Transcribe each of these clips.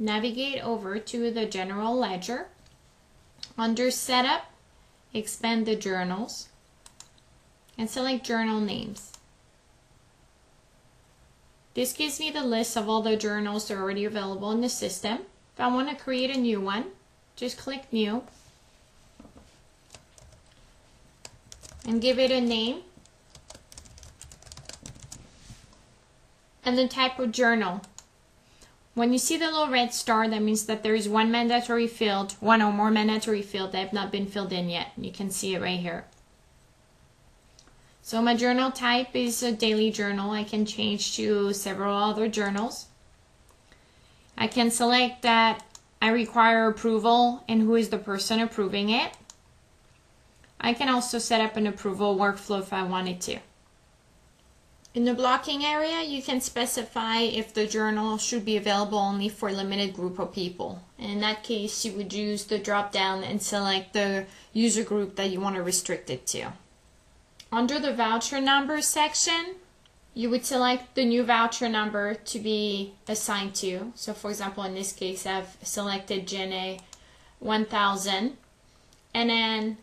navigate over to the general ledger. Under Setup, expand the journals and select journal names. This gives me the list of all the journals that are already available in the system. If I want to create a new one, just click New and give it a name and the type of journal. When you see the little red star, that means that there is one mandatory field, one or more mandatory fields that have not been filled in yet. You can see it right here. So my journal type is a daily journal. I can change to several other journals. I can select that I require approval and who is the person approving it. I can also set up an approval workflow if I wanted to. In the blocking area, you can specify if the journal should be available only for a limited group of people. And in that case, you would use the drop down and select the user group that you want to restrict it to. Under the voucher number section, you would select the new voucher number to be assigned to. So for example, in this case, I've selected Gen 1000. And then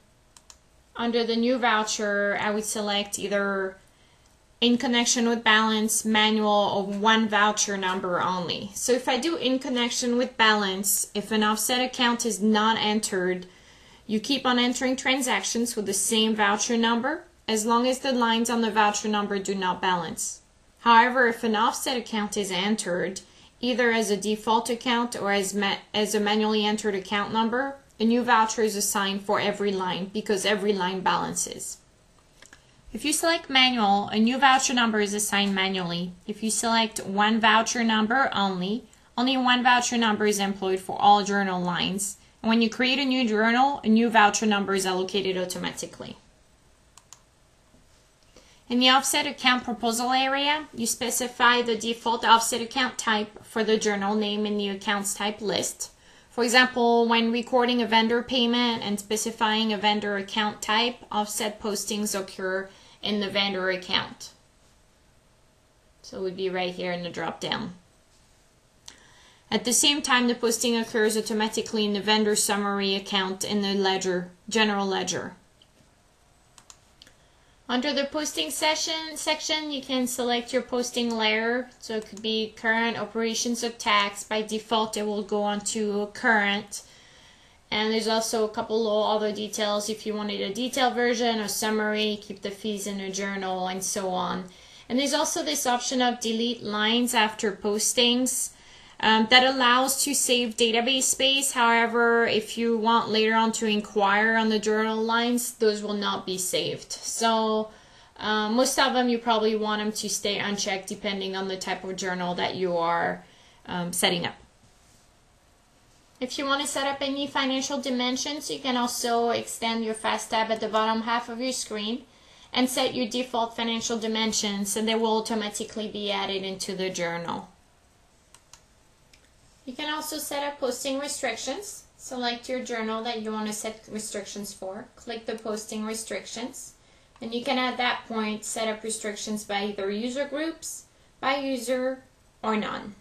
under the new voucher, I would select either in connection with balance, manual, or one voucher number only. So if I do in connection with balance, if an offset account is not entered, you keep on entering transactions with the same voucher number as long as the lines on the voucher number do not balance. However, if an offset account is entered, either as a default account or as a manually entered account number, a new voucher is assigned for every line because every line balances. If you select manual, a new voucher number is assigned manually. If you select one voucher number only one voucher number is employed for all journal lines. And when you create a new journal, a new voucher number is allocated automatically. In the offset account proposal area, you specify the default offset account type for the journal name in the accounts type list. For example, when recording a vendor payment and specifying a vendor account type, offset postings occur in the vendor account. So it would be right here in the drop down. At the same time, the posting occurs automatically in the vendor summary account in the ledger, general ledger. Under the posting section, you can select your posting layer. So it could be current, operations, or tax. By default, it will go on to current. And there's also a couple little other details if you wanted a detailed version, a summary, keep the fees in a journal, and so on. And there's also this option of delete lines after postings. That allows to save database space. However, if you want later on to inquire on the journal lines, those will not be saved. So most of them, you probably want them to stay unchecked depending on the type of journal that you are setting up. If you want to set up any financial dimensions, you can also extend your fast tab at the bottom half of your screen and set your default financial dimensions, and they will automatically be added into the journal. You can also set up posting restrictions. Select your journal that you want to set restrictions for. Click the posting restrictions. And you can at that point set up restrictions by either user groups, by user, or none.